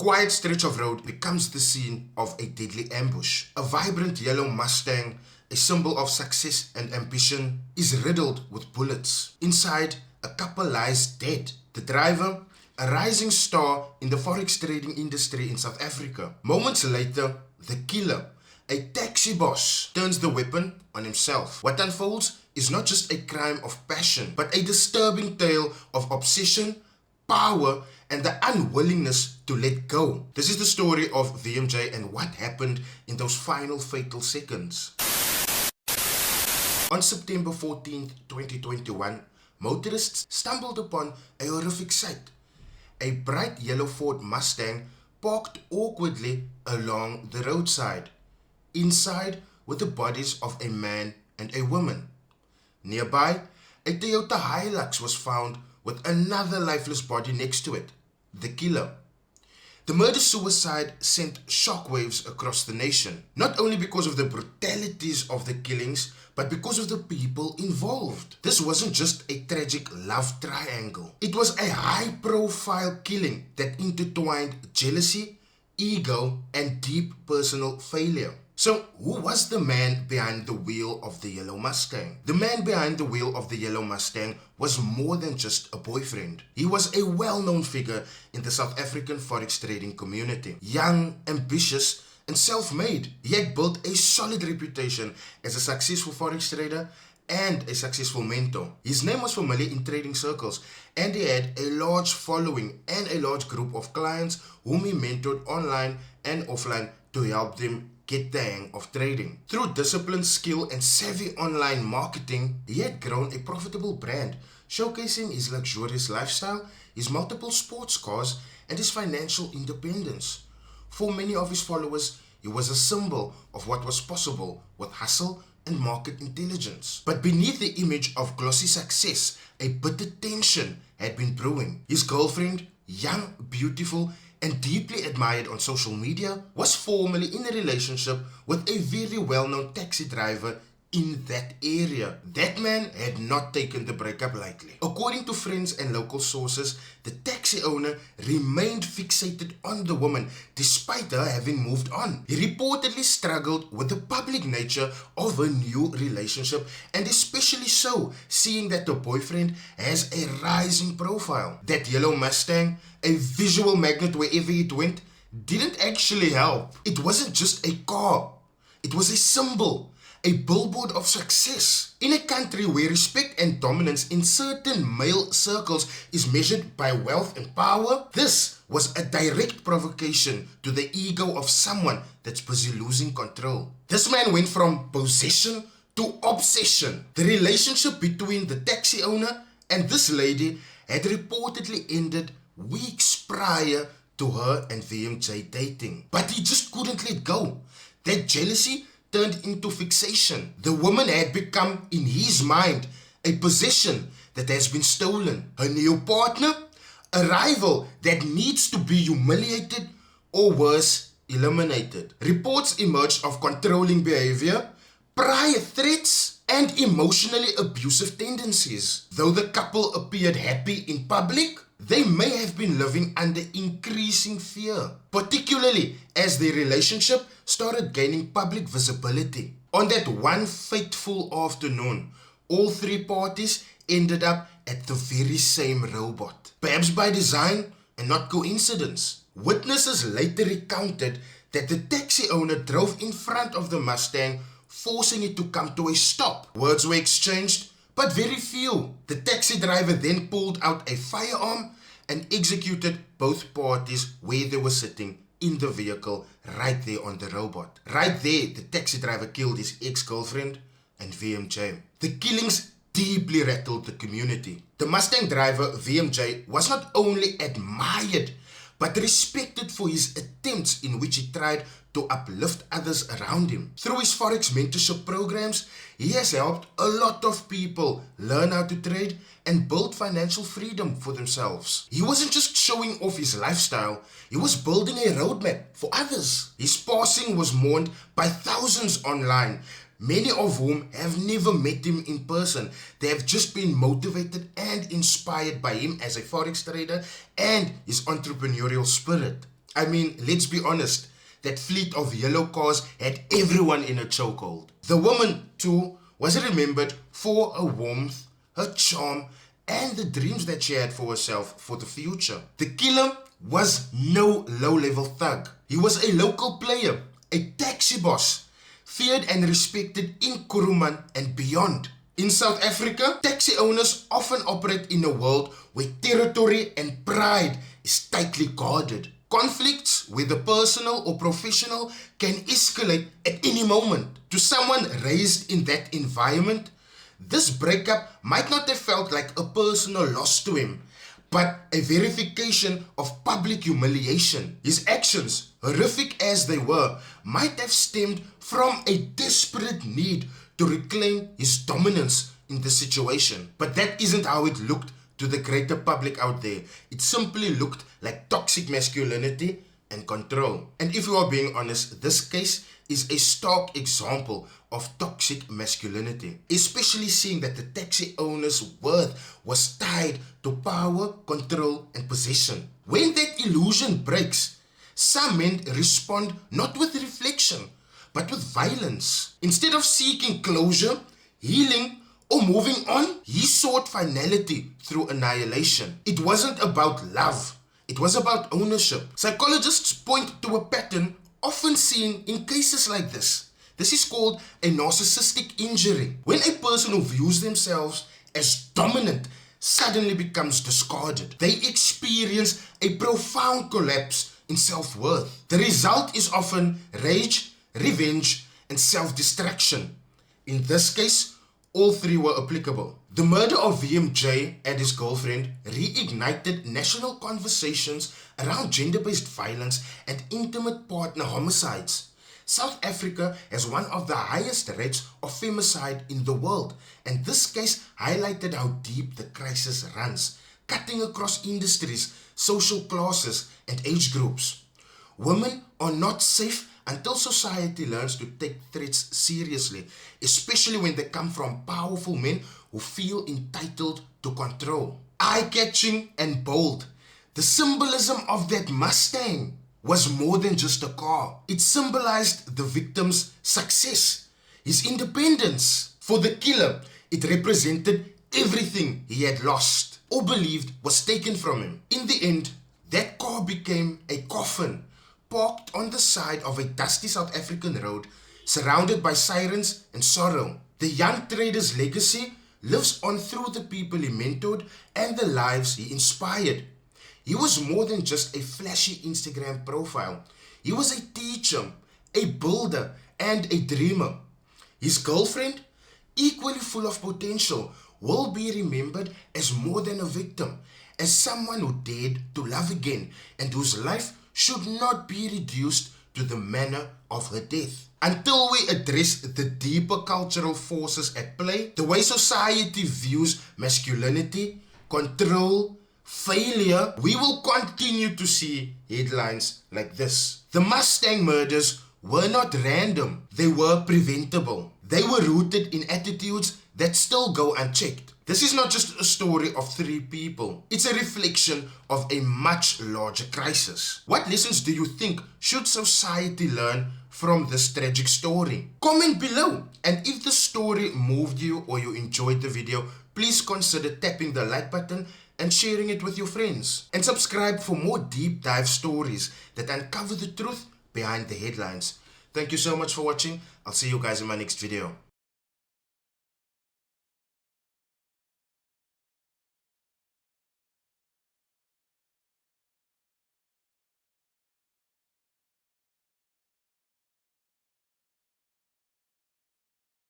quiet stretch of road becomes the scene of a deadly ambush. A vibrant yellow Mustang, a symbol of success and ambition, is riddled with bullets. Inside, a couple lies dead. The driver, a rising star in the forex trading industry in South Africa. Moments later, the killer, a taxi boss, turns the weapon on himself. What unfolds is not just a crime of passion, but a disturbing tale of obsession, power, and the unwillingness to let go. This is the story of VMJ and what happened in those final fatal seconds. On September 14th, 2021, motorists stumbled upon a horrific sight. A bright yellow Ford Mustang parked awkwardly along the roadside. Inside were the bodies of a man and a woman. Nearby, a Toyota Hilux was found with another lifeless body next to it, the killer. The murder-suicide sent shockwaves across the nation, not only because of the brutalities of the killings, but because of the people involved. This wasn't just a tragic love triangle. It was a high-profile killing that intertwined jealousy, ego, and deep personal failure. So, who was the man behind the wheel of the Yellow Mustang? The man behind the wheel of the Yellow Mustang was more than just a boyfriend. He was a well-known figure in the South African forex trading community. Young, ambitious, and self-made, he had built a solid reputation as a successful forex trader and a successful mentor. His name was familiar in trading circles, and he had a large following and a large group of clients whom he mentored online and offline to help them get the hang of trading. Through discipline, skill, and savvy online marketing, he had grown a profitable brand, showcasing his luxurious lifestyle, his multiple sports cars, and his financial independence. For many of his followers, he was a symbol of what was possible with hustle and market intelligence. But beneath the image of glossy success, a bitter tension had been brewing. His girlfriend, young, beautiful, and deeply admired on social media, was formerly in a relationship with a very well-known taxi driver in that area. That man had not taken the breakup lightly. According to friends and local sources, the taxi owner remained fixated on the woman despite her having moved on. He reportedly struggled with the public nature of her new relationship, and especially so seeing that the boyfriend has a rising profile. That yellow Mustang, a visual magnet wherever it went, didn't actually help. It wasn't just a car, it was a symbol, a billboard of success. In a country where respect and dominance in certain male circles is measured by wealth and power, this was a direct provocation to the ego of someone that's busy losing control. This man went from possession to obsession. The relationship between the taxi owner and this lady had reportedly ended weeks prior to her and VMJ dating. But he just couldn't let go. That jealousy turned into fixation. The woman had become, in his mind, a possession that has been stolen. Her new partner, a rival that needs to be humiliated or worse, eliminated. Reports emerged of controlling behavior, prior threats, and emotionally abusive tendencies. Though the couple appeared happy in public, they may have been living under increasing fear, particularly as their relationship started gaining public visibility. On that one fateful afternoon, all three parties ended up at the very same robot. Perhaps by design and not coincidence. Witnesses later recounted that the taxi owner drove in front of the Mustang, forcing it to come to a stop. Words were exchanged, but very few. The taxi driver then pulled out a firearm and executed both parties where they were sitting in the vehicle, right there on the robot. Right there, the taxi driver killed his ex-girlfriend and VMJ. The killings deeply rattled the community. The Mustang driver, VMJ, was not only admired, but respected for his attempts in which he tried to uplift others around him. Through his forex mentorship programs, he has helped a lot of people learn how to trade and build financial freedom for themselves. He wasn't just showing off his lifestyle, he was building a roadmap for others. His passing was mourned by thousands online, many of whom have never met him in person. They have just been motivated and inspired by him as a forex trader and his entrepreneurial spirit. I mean, let's be honest, that fleet of yellow cars had everyone in a chokehold. The woman, too, was remembered for her warmth, her charm, and the dreams that she had for herself for the future. The killer was no low-level thug. He was a local player, a taxi boss, feared and respected in Kuruman and beyond. In South Africa, taxi owners often operate in a world where territory and pride is tightly guarded. Conflicts, whether personal or professional, can escalate at any moment. To someone raised in that environment, this breakup might not have felt like a personal loss to him, but a verification of public humiliation. His actions, horrific as they were, might have stemmed from a desperate need to reclaim his dominance in the situation. But that isn't how it looked to the greater public out there. It simply looked like toxic masculinity and control. And if you are being honest, this case is a stark example of toxic masculinity, especially seeing that the taxi owner's worth was tied to power, control, and possession. When that illusion breaks, some men respond not with reflection, but with violence. Instead of seeking closure, healing, or moving on, he sought finality through annihilation. It wasn't about love, it was about ownership. Psychologists point to a pattern often seen in cases like this. This is called a narcissistic injury. When a person who views themselves as dominant suddenly becomes discarded, they experience a profound collapse in self-worth. The result is often rage, revenge, and self-destruction. In this case, all three were applicable. The murder of VMJ and his girlfriend reignited national conversations around gender-based violence and intimate partner homicides. South Africa has one of the highest rates of femicide in the world, and this case highlighted how deep the crisis runs, cutting across industries, social classes, and age groups. Women are not safe until society learns to take threats seriously, especially when they come from powerful men who feel entitled to control. Eye-catching and bold, the symbolism of that Mustang was more than just a car. It symbolized the victim's success, his independence. For the killer, it represented everything he had lost or believed was taken from him. In the end, that car became a coffin parked on the side of a dusty South African road, surrounded by sirens and sorrow. The young trader's legacy lives on through the people he mentored and the lives he inspired. He was more than just a flashy Instagram profile. He was a teacher, a builder, and a dreamer. His girlfriend, equally full of potential, will be remembered as more than a victim, as someone who dared to love again and whose life should not be reduced to the manner of her death. Until we address the deeper cultural forces at play, the way society views masculinity, control, failure, we will continue to see headlines like this. The Mustang murders were not random, they were preventable. They were rooted in attitudes that still go unchecked. This is not just a story of 3 people. It's a reflection of a much larger crisis. What lessons do you think should society learn from this tragic story? Comment below. And if the story moved you or you enjoyed the video, please consider tapping the like button and sharing it with your friends. And subscribe for more deep dive stories that uncover the truth behind the headlines. Thank you so much for watching. I'll see you guys in my next video.